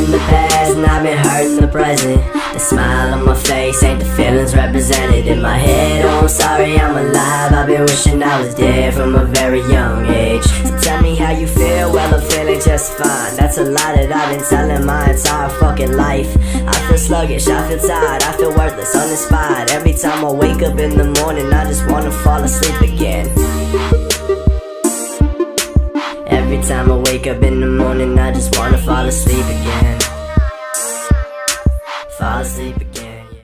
in the past and I've been hurt in the present. The smile on my face ain't the feelings represented in my head. Oh, I'm sorry I'm alive, I've been wishing I was dead from a very young age. So tell me how you feel, well I'm feeling just fine. That's a lie that I've been telling my entire fucking life. I feel sluggish, I feel tired, I feel worthless, uninspired. Every time I wake up in the morning I just wanna fall asleep again. Every time I wake up in the morning I just wanna fall asleep again. Fall asleep again.